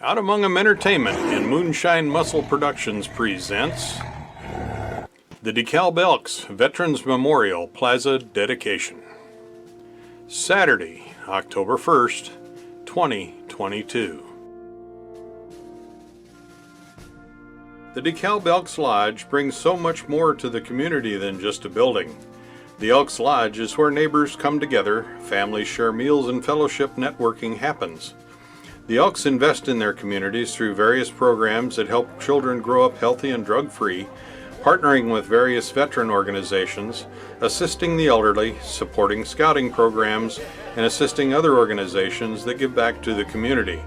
Out Among 'Em Entertainment and Moonshine Muscle Productions presents the DeKalb Elks Veterans Memorial Plaza Dedication. Saturday, October 1st, 2022. The DeKalb Elks Lodge brings so much more to the community than just a building. The Elks Lodge is where neighbors come together, families share meals, and fellowship networking happens. The Elks invest in their communities through various programs that help children grow up healthy and drug-free, partnering with various veteran organizations, assisting the elderly, supporting scouting programs, and assisting other organizations that give back to the community.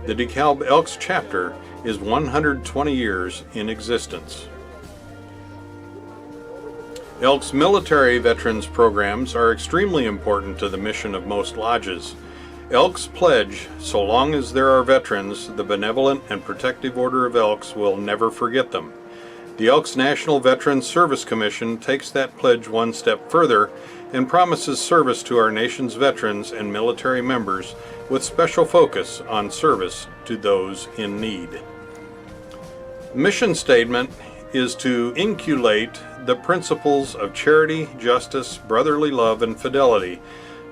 The DeKalb Elks chapter is 120 years in existence. Elks military veterans programs are extremely important to the mission of most lodges. Elks pledge, so long as there are veterans, the Benevolent and Protective Order of Elks will never forget them. The Elks National Veterans Service Commission takes that pledge one step further and promises service to our nation's veterans and military members with special focus on service to those in need. Mission statement is to inculcate the principles of charity, justice, brotherly love, and fidelity,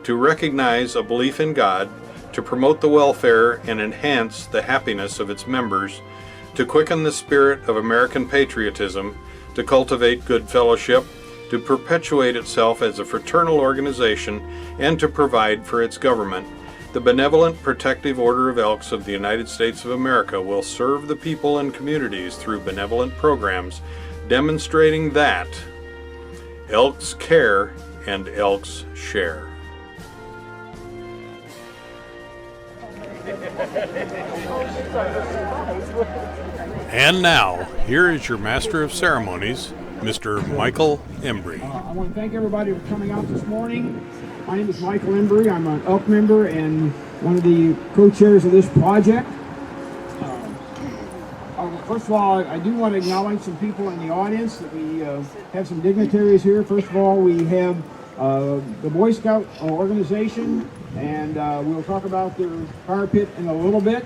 to recognize a belief in God, to promote the welfare and enhance the happiness of its members, to quicken the spirit of American patriotism, to cultivate good fellowship, to perpetuate itself as a fraternal organization, and to provide for its government. The Benevolent Protective Order of Elks of the United States of America will serve the people and communities through benevolent programs, demonstrating that Elks care and Elks share. And now, here is your Master of Ceremonies, Mr. Michael Embry. I want to thank everybody for coming out this morning. My name is Michael Embry. I'm an Elk member and one of the co-chairs of this project. First of all, I do want to acknowledge some people in the audience. That we have some dignitaries here. First of all, we have the Boy Scout organization, and we'll talk about their fire pit in a little bit.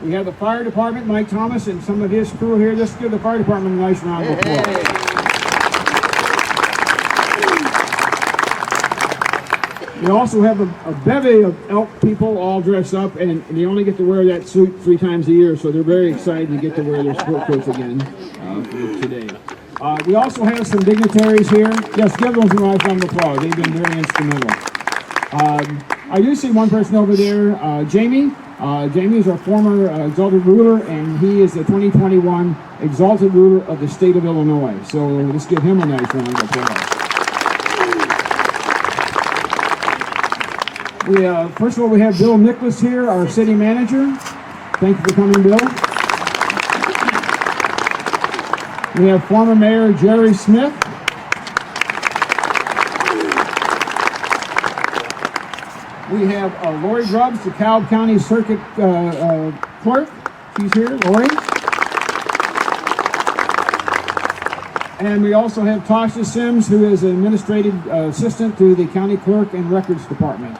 We have the fire department, Mike Thomas, and some of his crew here. Just give the fire department a nice round of applause. We also have a bevy of elk people all dressed up, and they only get to wear that suit 3 times a year, so they're very excited to get to wear their sport coats again for today. We also have some dignitaries here. Yes, give them some nice round of applause. They've been very instrumental. I do see one person over there, Jamie. Jamie is our former Exalted Ruler, and he is the 2021 Exalted Ruler of the state of Illinois. So let's give him a nice round of applause. First of all, we have Bill Nicholas here, our city manager. Thank you for coming, Bill. We have former Mayor Jerry Smith. We have Lori Grubbs, DeKalb County Circuit Clerk. She's here, Lori. And we also have Tasha Sims, who is an administrative assistant to the County Clerk and Records Department.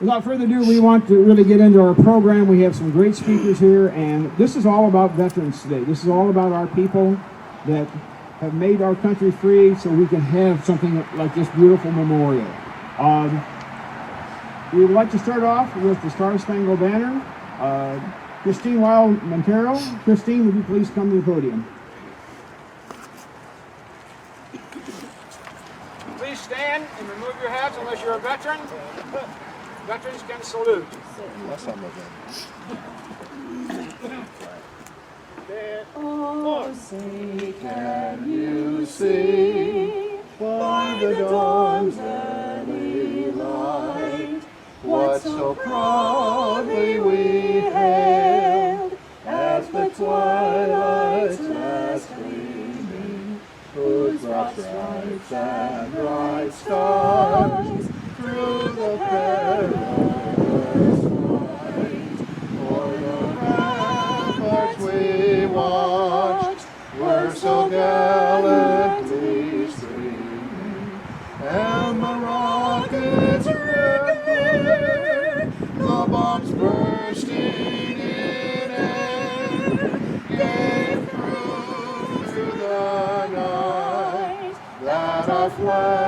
Without further ado, we want to really get into our program. We have some great speakers here, and this is all about veterans today. This is all about our people that have made our country free so we can have something like this beautiful memorial. We would like to start off with the Star Spangled Banner. Christine Wild Montero. Christine, would you please come to the podium? Please stand and remove your hats unless you're a veteran. Veterans can salute. Oh, say can you see by the dawn's early light what so proudly we hailed as the twilight's last gleaming, whose broad stripes and bright stars through the perilous night o'er the ramparts we watched were so gallantly streaming, and the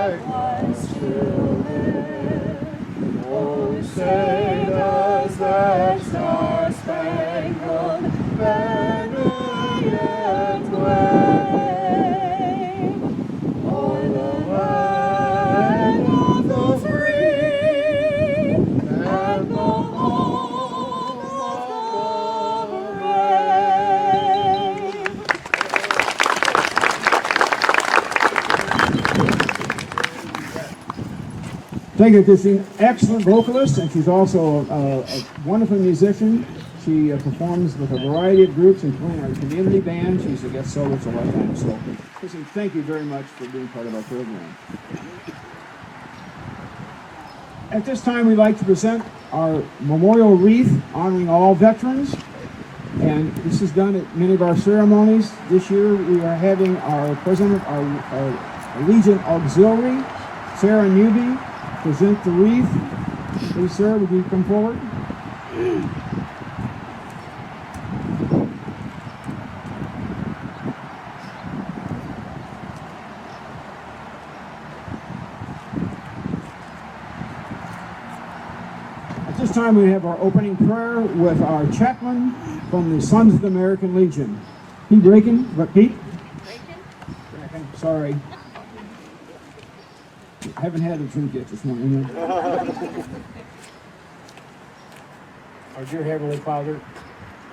like us to live. Oh, say does that star-spangled banner yet wave o'er the land of the free and the home of the brave. Thank you, Christine. Excellent vocalist, and she's also a wonderful musician. She performs with a variety of groups, including our community band. She's a guest soloist a lot of times. So, Christine, thank you very much for being part of our program. At this time, we'd like to present our memorial wreath honoring all veterans. And this is done at many of our ceremonies. This year, we are having our president, our Legion Auxiliary, Sarah Newby, present the wreath. Please, sir, would you come forward? At this time, we have our opening prayer with our chaplain from the Sons of the American Legion. Pete Braken, but Pete? Braken. Sorry. I haven't had a drink yet this morning. Our dear Heavenly Father,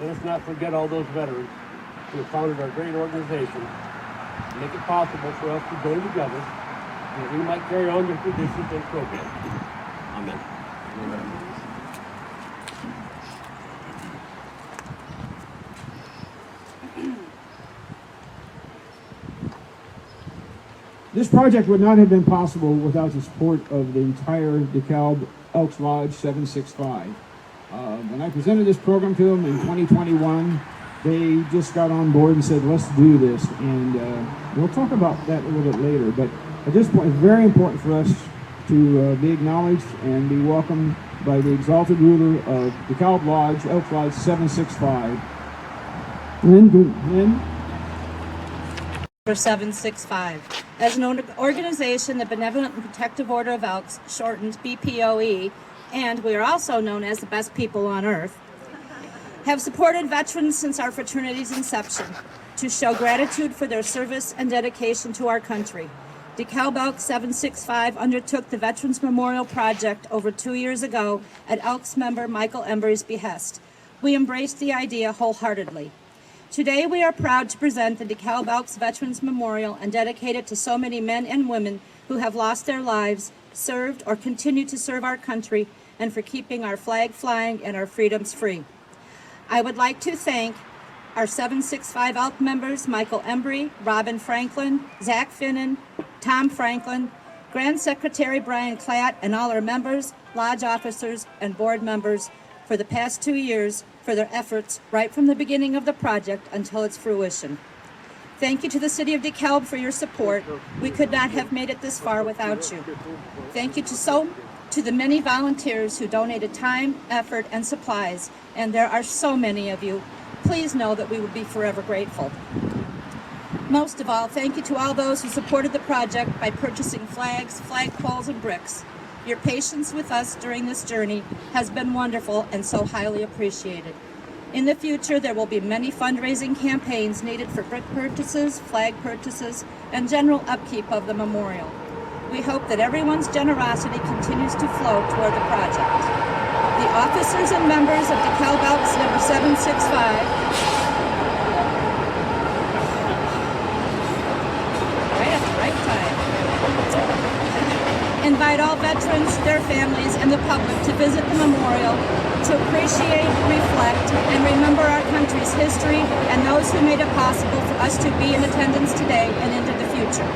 let us not forget all those veterans who have founded our great organization, and make it possible for us to join together, and that we might carry on their traditions and programs. Amen. This project would not have been possible without the support of the entire DeKalb Elks Lodge 765. When I presented this program to them in 2021, they just got on board and said, let's do this. And we'll talk about that a little bit later. But at this point, it's very important for us to be acknowledged and be welcomed by the exalted ruler of DeKalb Lodge, Elks Lodge 765. Lynn? For 765. As an organization, the Benevolent and Protective Order of Elks, shortened BPOE, and we are also known as the best people on earth, have supported veterans since our fraternity's inception to show gratitude for their service and dedication to our country. DeKalb Elks 765 undertook the Veterans Memorial Project over 2 years ago at Elks member Michael Embry's behest. We embraced the idea wholeheartedly. Today, we are proud to present the DeKalb Elks Veterans Memorial and dedicate it to so many men and women who have lost their lives, served, or continue to serve our country, and for keeping our flag flying and our freedoms free. I would like to thank our 765 Elk members, Michael Embry, Robin Franklin, Zach Finnan, Tom Franklin, Grand Secretary Brian Klatt, and all our members, lodge officers, and board members for the past 2 years for their efforts right from the beginning of the project until its fruition. Thank you to the City of DeKalb for your support. We could not have made it this far without you. Thank you to the many volunteers who donated time, effort, and supplies, and there are so many of you. Please know that we will be forever grateful. Most of all, thank you to all those who supported the project by purchasing flags, flagpoles, and bricks. Your patience with us during this journey has been wonderful and so highly appreciated. In the future, there will be many fundraising campaigns needed for brick purchases, flag purchases, and general upkeep of the memorial. We hope that everyone's generosity continues to flow toward the project. The officers and members of DeKalb Elks number 765 invite all veterans, their families, and the public to visit the memorial to appreciate, reflect, and remember our country's history and those who made it possible for us to be in attendance today and into the future.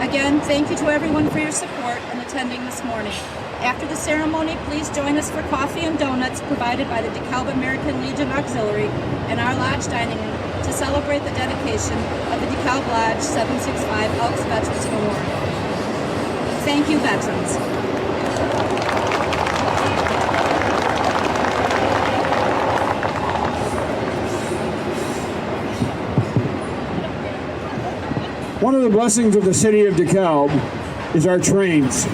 Again, thank you to everyone for your support and attending this morning. After the ceremony, please join us for coffee and donuts provided by the DeKalb American Legion Auxiliary and our lodge dining room to celebrate the dedication of the DeKalb Lodge 765 Elks Veterans Memorial. Thank you, veterans. One of the blessings of the City of DeKalb is our trains.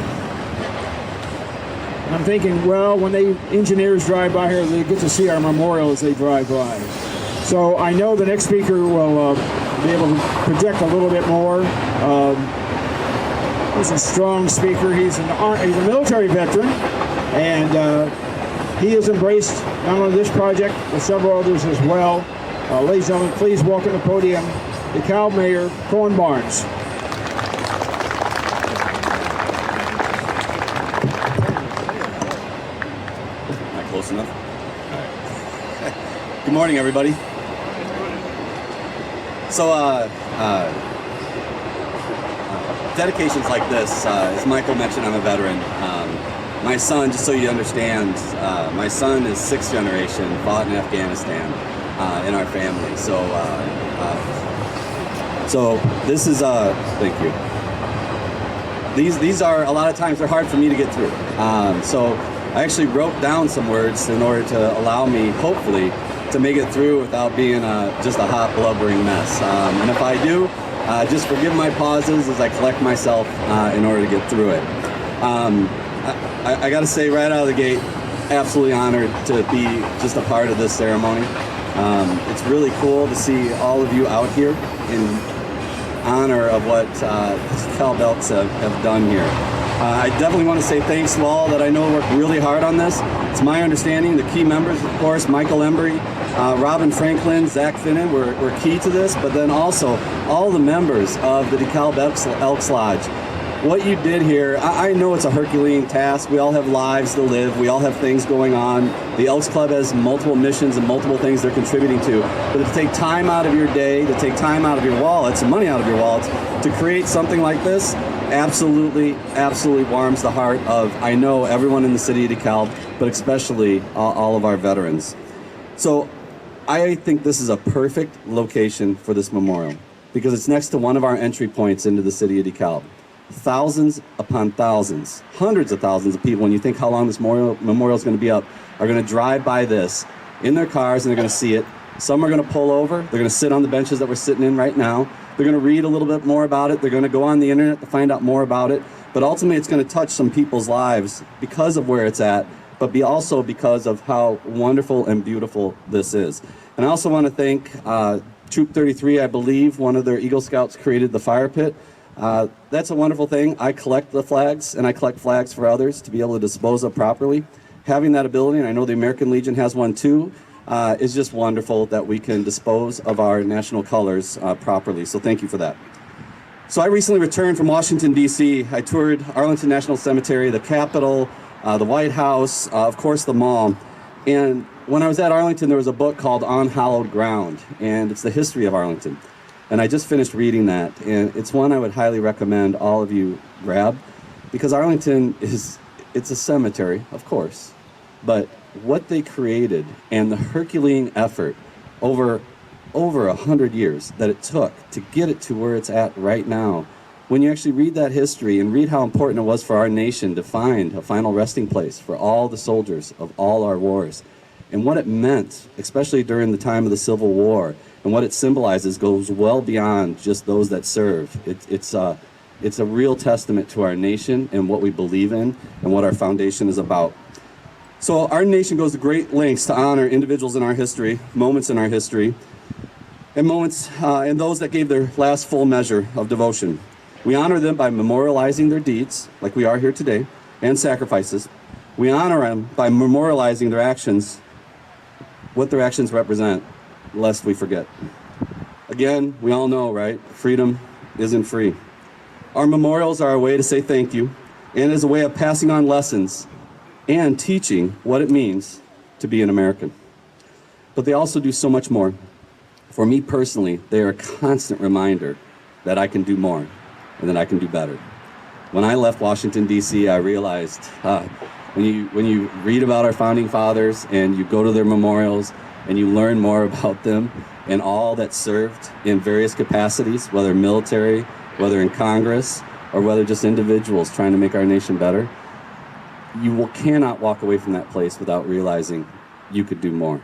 I'm thinking, well, when engineers drive by here, they get to see our memorial as they drive by. So I know the next speaker will be able to project a little bit more. He's a strong speaker. He's a military veteran, and he has embraced not only this project, but several others as well. Ladies and gentlemen, please welcome to the podium DeKalb Mayor Cohen Barnes. Am I close enough? All right. Good morning, everybody. So, dedications like this, as Michael mentioned, I'm a veteran. My son, just so you understand, my son is 6th generation, fought in Afghanistan in our family. So this is, thank you. These are, a lot of times they're hard for me to get through. So I actually wrote down some words in order to allow me, hopefully, to make it through without being just a hot, blubbering mess. And if I do, just forgive my pauses as I collect myself in order to get through it. I got to say right out of the gate, absolutely honored to be just a part of this ceremony. It's really cool to see all of you out here in honor of what DeKalb Elks have done here. I definitely want to say thanks to all that I know worked really hard on this. It's my understanding the key members, of course, Michael Embry, Robin Franklin, Zach Finnan were key to this, but then also all the members of the DeKalb Elks Lodge. What you did here, I know it's a Herculean task. We all have lives to live. We all have things going on. The Elks Club has multiple missions and multiple things they're contributing to. But to take time out of your day, to take time out of your wallets and money out of your wallets to create something like this, absolutely warms the heart of, I know, everyone in the city of DeKalb, but especially all of our veterans. So I think this is a perfect location for this memorial because it's next to one of our entry points into the city of DeKalb. Thousands upon thousands, hundreds of thousands of people, when you think how long this memorial is going to be up, are going to drive by this in their cars and they're going to see it. Some are going to pull over. They're going to sit on the benches that we're sitting in right now. They're going to read a little bit more about it. They're going to go on the internet to find out more about it. But ultimately, it's going to touch some people's lives because of where it's at, but also because of how wonderful and beautiful this is. And I also want to thank Troop 33, I believe, one of their Eagle Scouts created the fire pit. That's a wonderful thing. I collect the flags, and I collect flags for others to be able to dispose of properly. Having that ability, and I know the American Legion has one too, is just wonderful that we can dispose of our national colors properly. So thank you for that. So I recently returned from Washington, D.C. I toured Arlington National Cemetery, the Capitol, the White House, of course the Mall. And when I was at Arlington, there was a book called On Hallowed Ground, and it's the history of Arlington. And I just finished reading that, and it's one I would highly recommend all of you grab, because Arlington it's a cemetery, of course, but what they created and the Herculean effort over 100 years that it took to get it to where it's at right now, when you actually read that history and read how important it was for our nation to find a final resting place for all the soldiers of all our wars, and what it meant, especially during the time of the Civil War, and what it symbolizes goes well beyond just those that serve. It's a real testament to our nation and what we believe in and what our foundation is about. So our nation goes to great lengths to honor individuals in our history, moments in our history, and moments and those that gave their last full measure of devotion. We honor them by memorializing their deeds, like we are here today, and sacrifices. We honor them by memorializing their actions, what their actions represent, lest we forget. Again, we all know, right? Freedom isn't free. Our memorials are a way to say thank you, and as a way of passing on lessons and teaching what it means to be an American. But they also do so much more. For me personally, they are a constant reminder that I can do more and that I can do better. When I left Washington, D.C., I realized when you read about our founding fathers and you go to their memorials and you learn more about them and all that served in various capacities, whether military, whether in Congress, or whether just individuals trying to make our nation better, you cannot walk away from that place without realizing you could do more.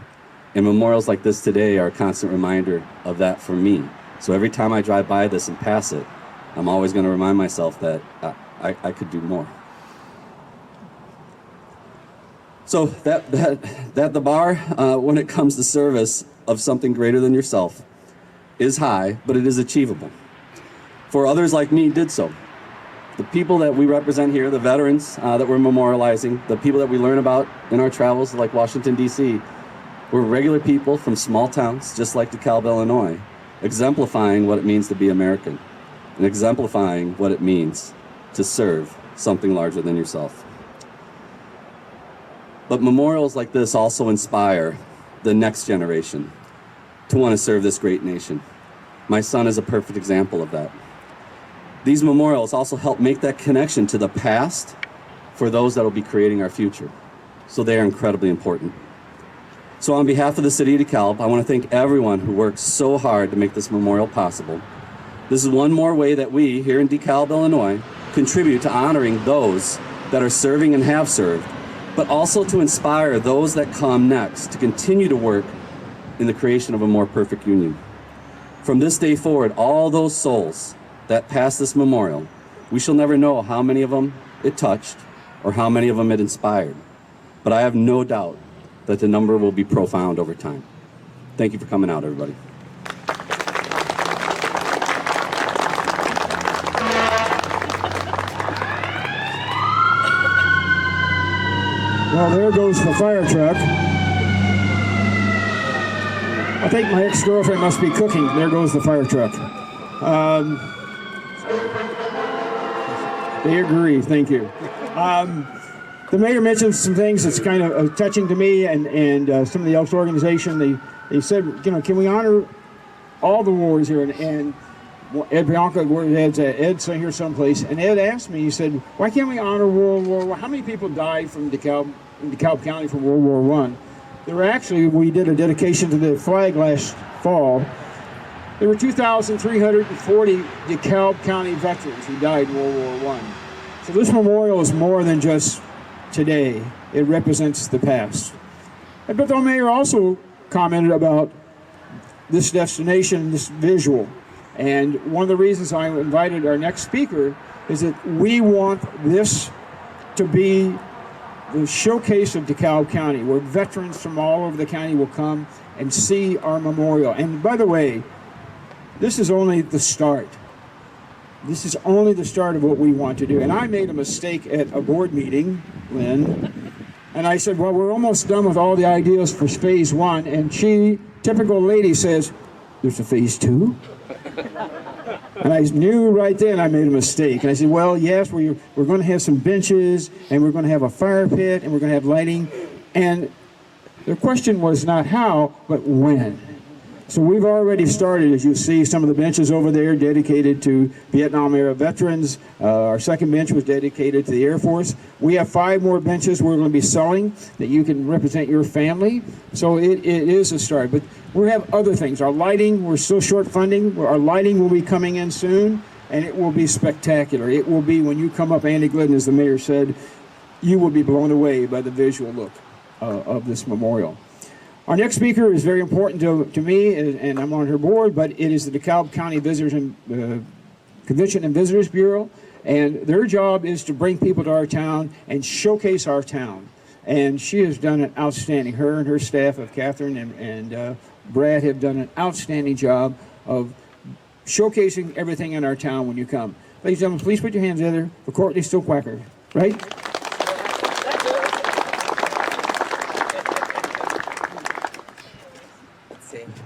And memorials like this today are a constant reminder of that for me. So every time I drive by this and pass it, I'm always going to remind myself that I could do more. So that the bar when it comes to service of something greater than yourself is high, but it is achievable. For others like me did so. The people that we represent here, the veterans that we're memorializing, the people that we learn about in our travels like Washington, D.C., were regular people from small towns just like DeKalb, Illinois, exemplifying what it means to be American and exemplifying what it means to serve something larger than yourself. But memorials like this also inspire the next generation to want to serve this great nation. My son is a perfect example of that. These memorials also help make that connection to the past for those that will be creating our future. So they are incredibly important. So on behalf of the city of DeKalb, I want to thank everyone who worked so hard to make this memorial possible. This is one more way that we here in DeKalb, Illinois, contribute to honoring those that are serving and have served, but also to inspire those that come next to continue to work in the creation of a more perfect union. From this day forward, all those souls that pass this memorial, we shall never know how many of them it touched or how many of them it inspired. But I have no doubt that the number will be profound over time. Thank you for coming out, everybody. Well, there goes the fire truck. I think my ex-girlfriend must be cooking. There goes the fire truck. They agree. Thank you. The mayor mentioned some things that's kind of touching to me, and some of the Elks organization. They said, you know, can we honor all the wars here? And Ed Bianca, Ed's here someplace, and Ed asked me. He said, why can't we honor World War I? How many people died from DeKalb County from World War I? There were actually, we did a dedication to the flag last fall. There were 2,340 DeKalb County veterans who died in World War I. So this memorial is more than just today. It represents the past. But the mayor also commented about this destination, this visual. And one of the reasons I invited our next speaker is that we want this to be the showcase of DeKalb County, where veterans from all over the county will come and see our memorial. And by the way, this is only the start. This is only the start of what we want to do. And I made a mistake at a board meeting, Lynn, and I said, well, we're almost done with all the ideas for phase 1. And she, typical lady, says, there's a phase 2? And I knew right then I made a mistake. And I said, well, yes, we're going to have some benches, and we're going to have a fire pit, and we're going to have lighting. And the question was not how, but when. So we've already started, as you see, some of the benches over there dedicated to Vietnam-era veterans. Our second bench was dedicated to the Air Force. We have 5 more benches we're going to be selling that you can represent your family. So it is a start. But we have other things. Our lighting, we're still short funding. Our lighting will be coming in soon, and it will be spectacular. It will be, when you come up, Andy Glidden, as the mayor said, you will be blown away by the visual look of this memorial. Our next speaker is very important to me, and I'm on her board, but it is the DeKalb County Visitors and Convention and Visitors Bureau, and their job is to bring people to our town and showcase our town. And she has done an outstanding, her and her staff of Catherine and Brad have done an outstanding job of showcasing everything in our town when you come. Ladies and gentlemen, please put your hands together for Courtney Stillquacker, right?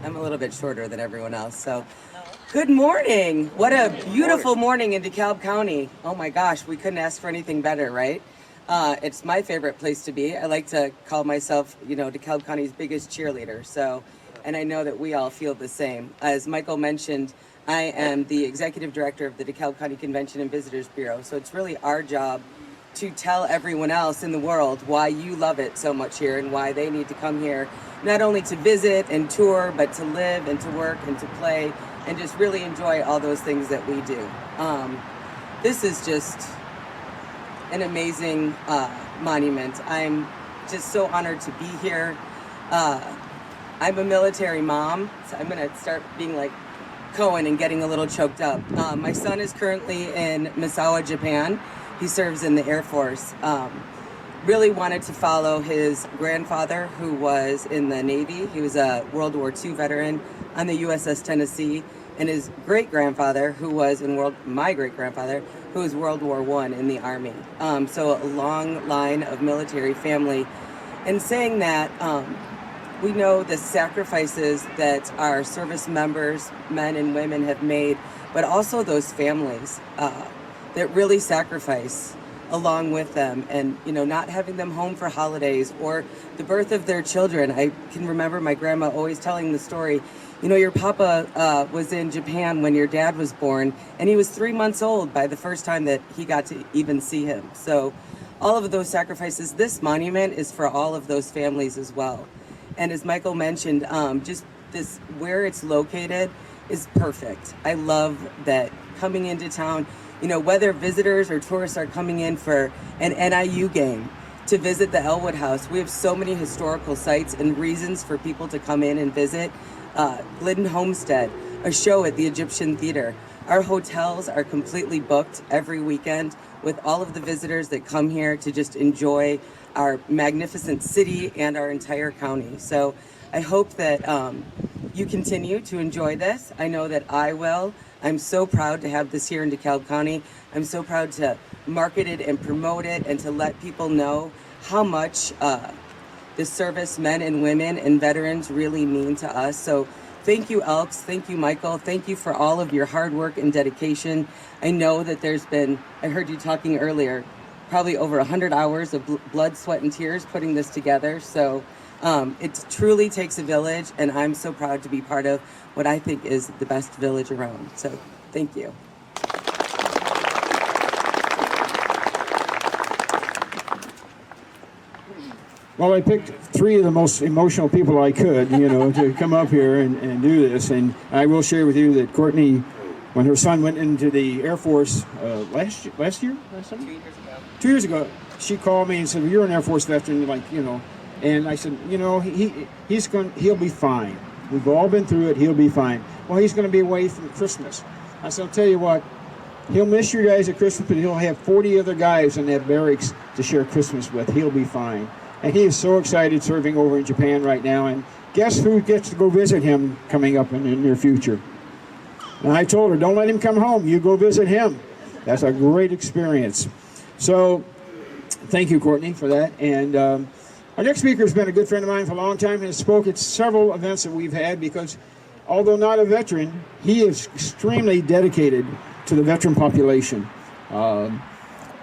I'm a little bit shorter than everyone else, so good morning. What a beautiful morning in DeKalb County. Oh my gosh, we couldn't ask for anything better, right? It's my favorite place to be. I like to call myself, you know, DeKalb County's biggest cheerleader, so, and I know that we all feel the same. As Michael mentioned, I am the executive director of the DeKalb County Convention and Visitors Bureau, so it's really our job to tell everyone else in the world why you love it so much here and why they need to come here, not only to visit and tour, but to live and to work and to play and just really enjoy all those things that we do. This is just an amazing monument. I'm just so honored to be here. I'm a military mom, so I'm gonna start being like Cohen and getting a little choked up. My son is currently in Misawa, Japan, He serves in the Air Force. Really wanted to follow his grandfather, who was in the Navy. He was a World War II veteran on the USS Tennessee, and his great-grandfather, who was my great-grandfather, who was World War I in the Army. So a long line of military family. And saying that, we know the sacrifices that our service members, men and women, have made, but also those families that really sacrifice along with them, and not having them home for holidays or the birth of their children. I can remember my grandma always telling the story, your papa was in Japan when your dad was born, and he was 3 months old by the first time that he got to even see him. So all of those sacrifices, this monument is for all of those families as well. And as Michael mentioned, just this, where it's located is perfect. I love that coming into town, whether visitors or tourists are coming in for an NIU game, to visit the Elwood House. We have so many historical sites and reasons for people to come in and visit. Glidden Homestead, a show at the Egyptian Theater. Our hotels are completely booked every weekend with all of the visitors that come here to just enjoy our magnificent city and our entire county. So I hope that you continue to enjoy this. I know that I will. I'm so proud to have this here in DeKalb County. I'm so proud to market it and promote it and to let people know how much the servicemen and women and veterans really mean to us. So thank you, Elks. Thank you, Michael. Thank you for all of your hard work and dedication. I know that there's been, I heard you talking earlier, probably over 100 hours of blood, sweat, and tears putting this together. So it truly takes a village, and I'm so proud to be part of what I think is the best village around. So thank you. Well, I picked three of the most emotional people I could, to come up here and do this. And I will share with you that Courtney, when her son went into the Air Force last year? 2 years ago, she called me and said, well, you're an Air Force veteran, and I said, he'll be fine. We've all been through it, he'll be fine. Well, he's going to be away from Christmas. I said, I'll tell you what, he'll miss you guys at Christmas, but he'll have 40 other guys in that barracks to share Christmas with. He'll be fine. And he is so excited serving over in Japan right now. And guess who gets to go visit him coming up in the near future? And I told her, don't let him come home. You go visit him. That's a great experience. So thank you, Courtney, for that. And our next speaker has been a good friend of mine for a long time and has spoke at several events that we've had because, although not a veteran, he is extremely dedicated to the veteran population.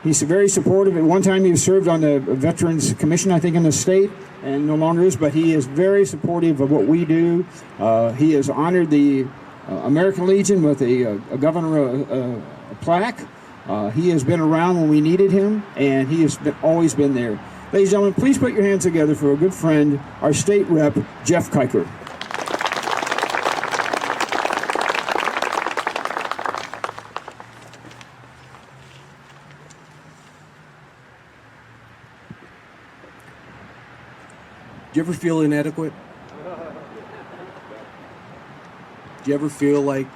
He's very supportive. At one time, he served on the Veterans Commission, I think, in the state, and no longer is, but he is very supportive of what we do. He has honored the American Legion with a governor plaque. He has been around when we needed him, and he has always been there. Ladies and gentlemen, please put your hands together for a good friend, our state rep, Jeff Kiker. Do you ever feel inadequate? Do you ever feel like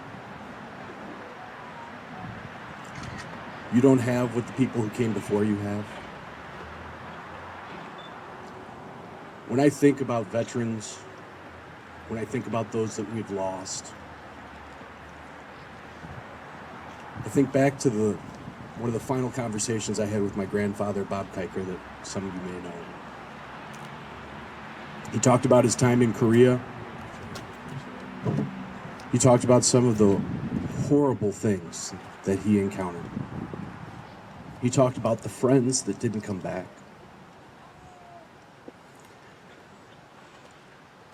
you don't have what the people who came before you have? When I think about veterans, when I think about those that we've lost, I think back to one of the final conversations I had with my grandfather, Bob Kiker, that some of you may know. He talked about his time in Korea. He talked about some of the horrible things that he encountered. He talked about the friends that didn't come back.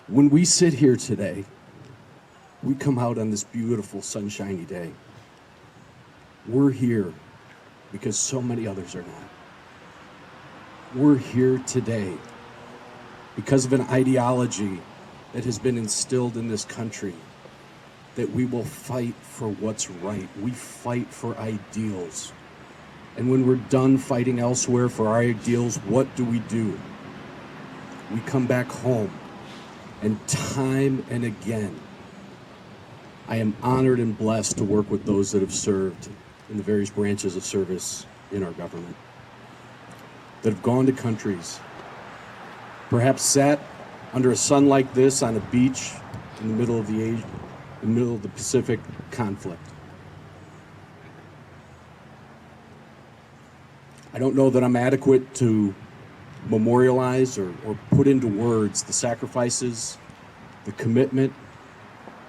When we sit here today, we come out on this beautiful sunshiny day. We're here because so many others are not. We're here today because of an ideology that has been instilled in this country, that we will fight for what's right. We fight for ideals. And when we're done fighting elsewhere for our ideals, what do? We come back home. And time and again, I am honored and blessed to work with those that have served in the various branches of service in our government, that have gone to countries, perhaps sat under a sun like this on a beach in the middle of the Pacific conflict. I don't know that I'm adequate to memorialize or put into words the sacrifices, the commitment,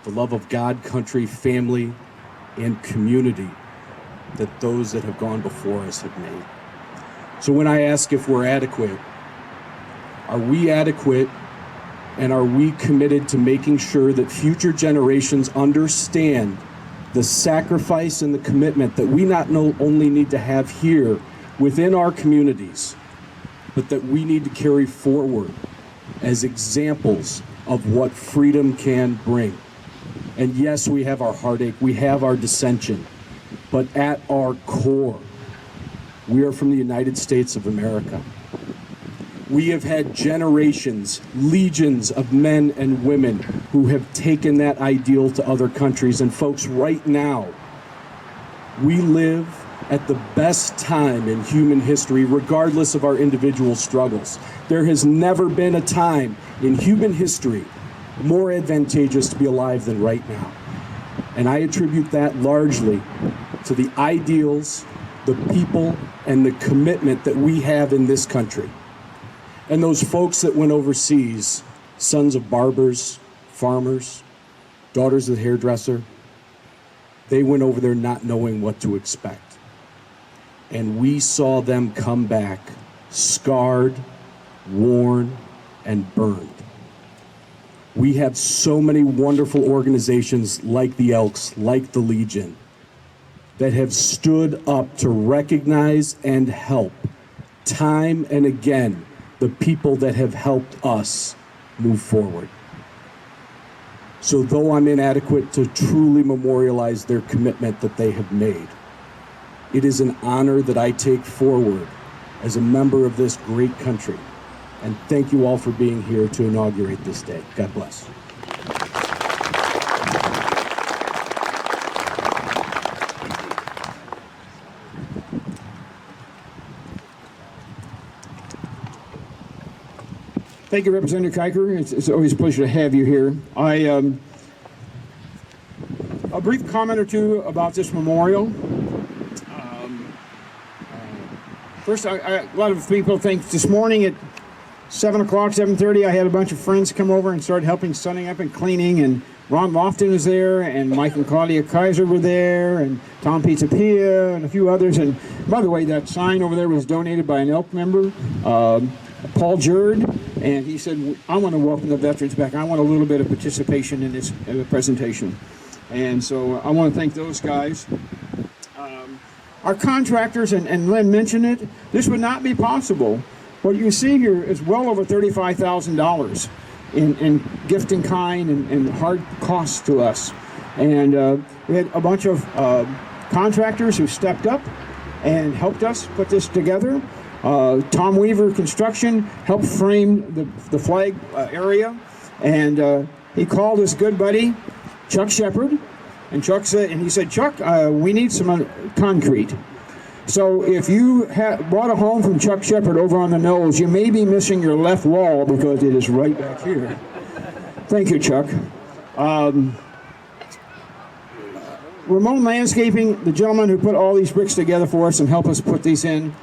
the love of God, country, family, and community that those that have gone before us have made. So when I ask if we're adequate, are we adequate, and are we committed to making sure that future generations understand the sacrifice and the commitment that we not only need to have here within our communities, but that we need to carry forward as examples of what freedom can bring? And yes, we have our heartache, we have our dissension, but at our core, we are from the United States of America. We have had generations, legions of men and women who have taken that ideal to other countries. And folks, right now, we live at the best time in human history, regardless of our individual struggles. There has never been a time in human history more advantageous to be alive than right now. And I attribute that largely to the ideals, the people, and the commitment that we have in this country. And those folks that went overseas, sons of barbers, farmers, daughters of the hairdresser, they went over there not knowing what to expect. And we saw them come back scarred, worn, and burned. We have so many wonderful organizations like the Elks, like the Legion, that have stood up to recognize and help time and again the people that have helped us move forward. So though I'm inadequate to truly memorialize their commitment that they have made, it is an honor that I take forward as a member of this great country. And thank you all for being here to inaugurate this day. God bless. Thank you, Representative Kiker. It's always a pleasure to have you here. A brief comment or two about this memorial. First, a lot of people think this morning at 7 o'clock, 7:30, I had a bunch of friends come over and started helping sunning up and cleaning, and Ron Lofton was there, and Mike and Claudia Kaiser were there, and Tom Pizza Pia, and a few others. And by the way, that sign over there was donated by an Elk member, Paul Jerd, and he said, I want to welcome the veterans back. I want a little bit of participation in this presentation. And so I want to thank those guys. Our contractors, and Lynn mentioned it, this would not be possible. What you see here is well over $35,000 in gift in kind and hard costs to us. And we had a bunch of contractors who stepped up and helped us put this together. Tom Weaver Construction helped frame the flag area, and he called his good buddy Chuck Shepard, and he said, Chuck, we need some concrete. So if you bought a home from Chuck Shepard over on the nose, you may be missing your left wall because it is right back here. Thank you, Chuck. Ramon Landscaping, the gentleman who put all these bricks together for us and helped us put these in,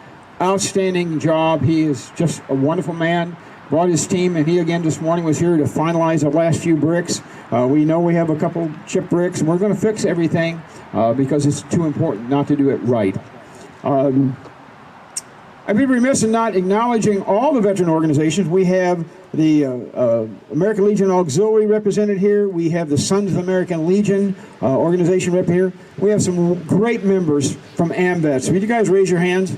outstanding job. He is just a wonderful man. Brought his team, and he again this morning was here to finalize the last few bricks. We know we have a couple chip bricks, and we're going to fix everything because it's too important not to do it right. I'd be remiss in not acknowledging all the veteran organizations. We have the American Legion Auxiliary represented here. We have the Sons of American Legion organization rep here. We have some great members from AMVETS. Would you guys raise your hands?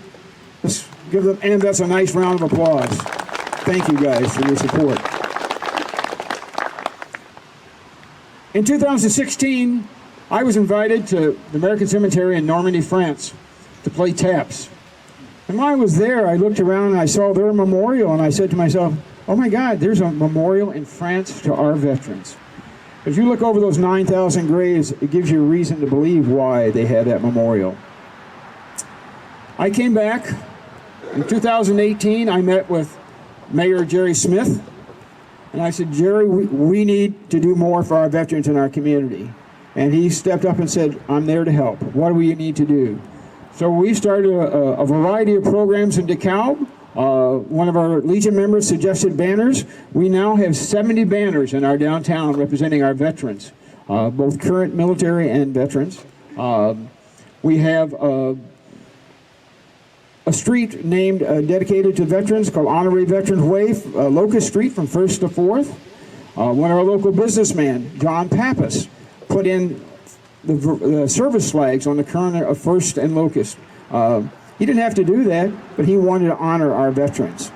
Let's give the AMVETS a nice round of applause. Thank you guys for your support. In 2016, I was invited to the American Cemetery in Normandy, France to play taps. And when I was there, I looked around and I saw their memorial, and I said to myself, oh my God, there's a memorial in France to our veterans. If you look over those 9,000 graves, it gives you a reason to believe why they had that memorial. I came back in 2018. I met with Mayor Jerry Smith, and I said, Jerry, we need to do more for our veterans in our community. And he stepped up and said, I'm there to help. What do we need to do? So we started a variety of programs in DeKalb. One of our Legion members suggested banners. We now have 70 banners in our downtown representing our veterans, both current military and veterans. We have a street named dedicated to veterans called Honorary Veterans Way, Locust Street from 1st to 4th. One of our local businessmen, John Pappas, put in the service flags on the corner of 1st and Locust. He didn't have to do that, but he wanted to honor our veterans.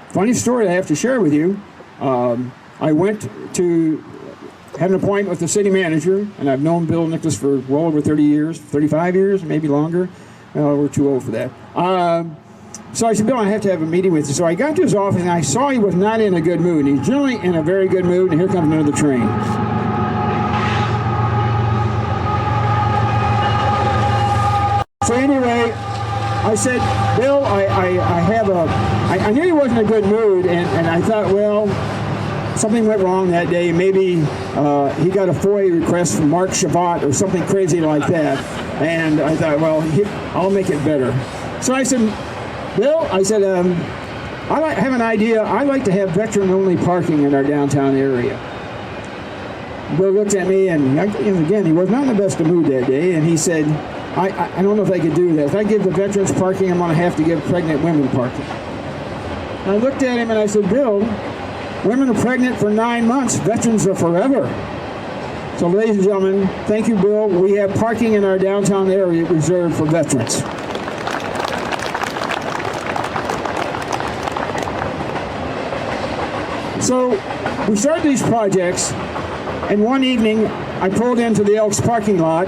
Funny story I have to share with you. I went to have an appointment with the city manager, and I've known Bill Nicholas for well over 30 years, 35 years, maybe longer. We're too old for that. So I said, Bill, I have to have a meeting with you. So I got to his office, and I saw he was not in a good mood. He's generally in a very good mood, and here comes another train. So anyway, I said, Bill, I knew he wasn't in a good mood, and I thought, well, something went wrong that day. Maybe he got a FOIA request from Mark Shavat or something crazy like that. And I thought, well, I'll make it better. So I said, Bill, I said, I have an idea. I'd like to have veteran-only parking in our downtown area. Bill looked at me, and again, he was not in the best of mood that day, and he said, I don't know if I could do that. If I give the veterans parking, I'm going to have to give pregnant women parking. And I looked at him and I said, Bill, women are pregnant for 9 months. Veterans are forever. So ladies and gentlemen, thank you, Bill. We have parking in our downtown area reserved for veterans. So we started these projects, and one evening I pulled into the Elks parking lot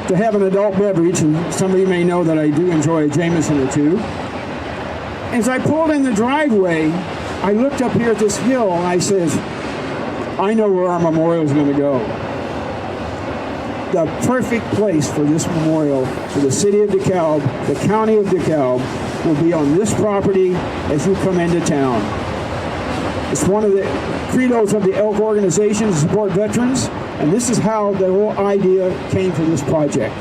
to have an adult beverage, and some of you may know that I do enjoy a Jameson or two. As I pulled in the driveway, I looked up here at this hill and I said, I know where our memorial is going to go. The perfect place for this memorial for the city of DeKalb, the county of DeKalb, will be on this property as you come into town. It's one of the credos of the Elk organization to support veterans, and this is how the whole idea came for this project.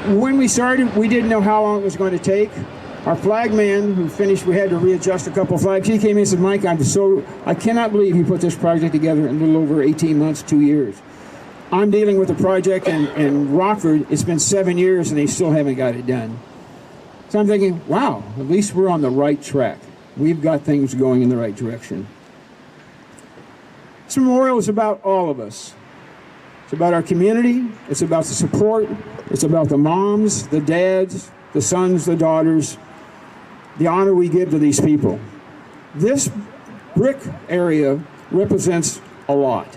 When we started, we didn't know how long it was going to take. Our flag man who finished, we had to readjust a couple flags. He came in and said, Mike, I cannot believe you put this project together in a little over 18 months, 2 years. I'm dealing with the project in Rockford. It's been 7 years and they still haven't got it done. So I'm thinking, wow, at least we're on the right track. We've got things going in the right direction. This memorial is about all of us. It's about our community. It's about the support. It's about the moms, the dads, the sons, the daughters, the honor we give to these people. This brick area represents a lot.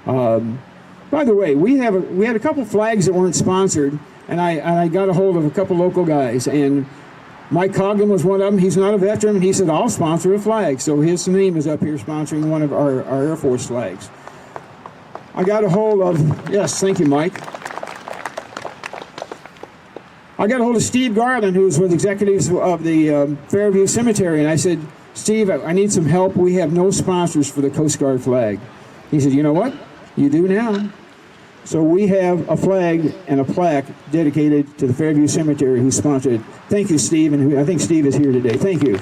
By the way, we had a couple flags that weren't sponsored, and I got a hold of a couple local guys, and Mike Coggan was one of them. He's not a veteran, and he said, I'll sponsor a flag. So his name is up here sponsoring one of our Air Force flags. I got a hold of, yes, thank you, Mike. I got a hold of Steve Garland, who was with executives of the Fairview Cemetery, and I said, Steve, I need some help. We have no sponsors for the Coast Guard flag. He said, you know what? You do now. So we have a flag and a plaque dedicated to the Fairview Cemetery who sponsored it. Thank you, Steve, and I think Steve is here today. Thank you.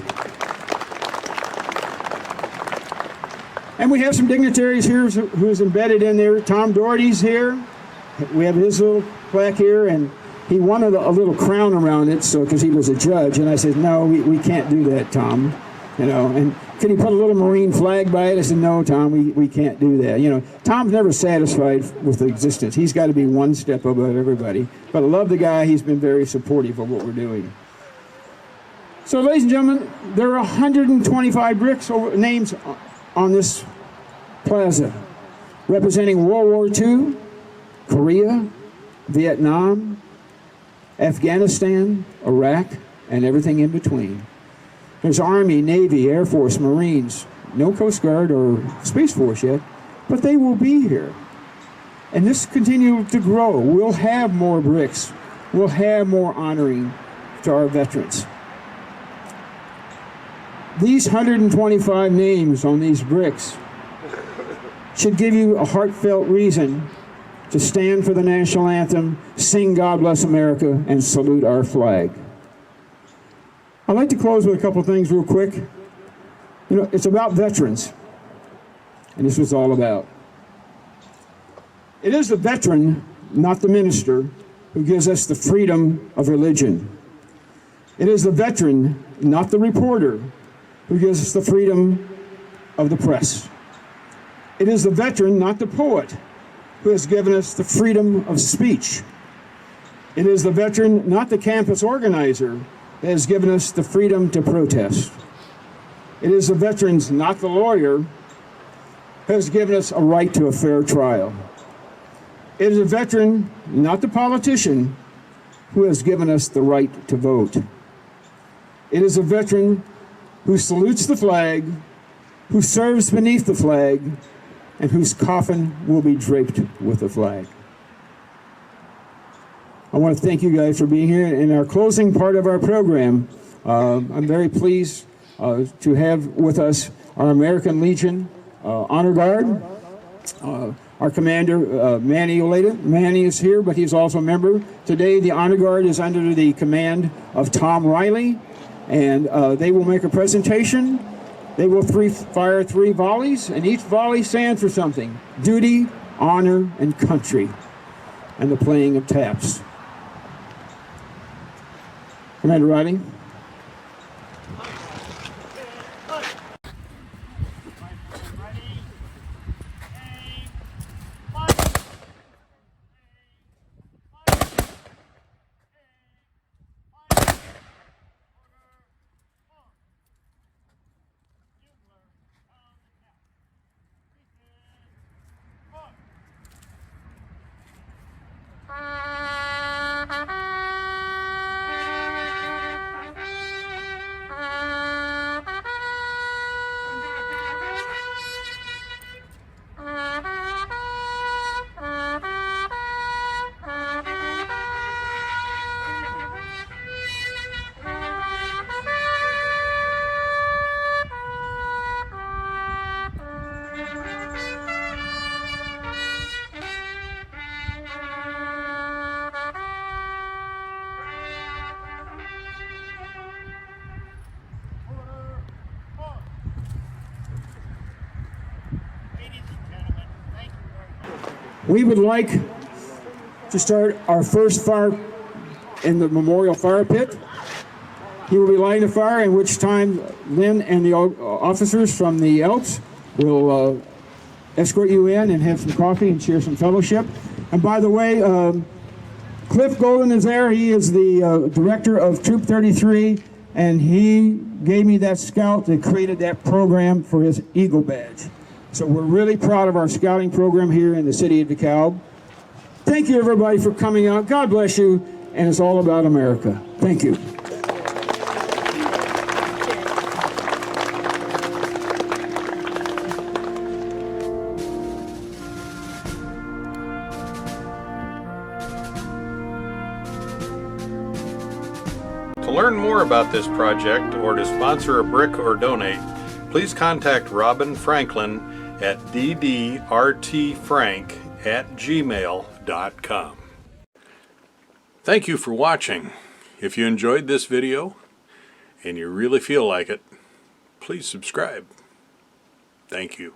And we have some dignitaries here who's embedded in there. Tom Doherty's here. We have his little plaque here, and he wanted a little crown around it, so because he was a judge. And I said, no, we can't do that, Tom. You know, and can he put a little Marine flag by it? I said, no, Tom, we can't do that. You know, Tom's never satisfied with the existence. He's got to be one step above everybody. But I love the guy. He's been very supportive of what we're doing. So, ladies and gentlemen, there are 125 bricks names on this plaza representing World War II, Korea, Vietnam, Afghanistan, Iraq, and everything in between. There's Army, Navy, Air Force, Marines, no Coast Guard or Space Force yet, but they will be here. And this continue to grow. We'll have more bricks. We'll have more honoring to our veterans. These 125 names on these bricks should give you a heartfelt reason to stand for the national anthem, sing God Bless America, and salute our flag. I'd like to close with a couple things real quick. You know, it's about veterans, and this was all about. It is the veteran, not the minister, who gives us the freedom of religion. It is the veteran, not the reporter, who gives us the freedom of the press. It is the veteran, not the poet, who has given us the freedom of speech. It is the veteran, not the campus organizer, that has given us the freedom to protest. It is the veterans, not the lawyer, who has given us a right to a fair trial. It is a veteran, not the politician, who has given us the right to vote. It is a veteran who salutes the flag, who serves beneath the flag, and whose coffin will be draped with the flag. I want to thank you guys for being here. In our closing part of our program, I'm very pleased to have with us our American Legion Honor Guard, our commander, Manny Oleda. Manny is here, but he's also a member. Today, the Honor Guard is under the command of Tom Riley, and they will make a presentation. They will fire 3 volleys, and each volley stands for something: duty, honor, and country, and the playing of taps. Commander Riley. We would like to start our first fire in the memorial fire pit. He will be lighting the fire, in which time Lynn and the officers from the Elks will escort you in and have some coffee and share some fellowship. And by the way, Cliff Golden is there. He is the director of Troop 33, and he gave me that scout that created that program for his Eagle Badge. So we're really proud of our scouting program here in the city of DeKalb. Thank you, everybody, for coming out. God bless you, and it's all about America. Thank you. To learn more about this project or to sponsor a brick or donate, please contact Robin Franklin at ddrtfrank@gmail.com. Thank you for watching. If you enjoyed this video and you really feel like it, please subscribe. Thank you.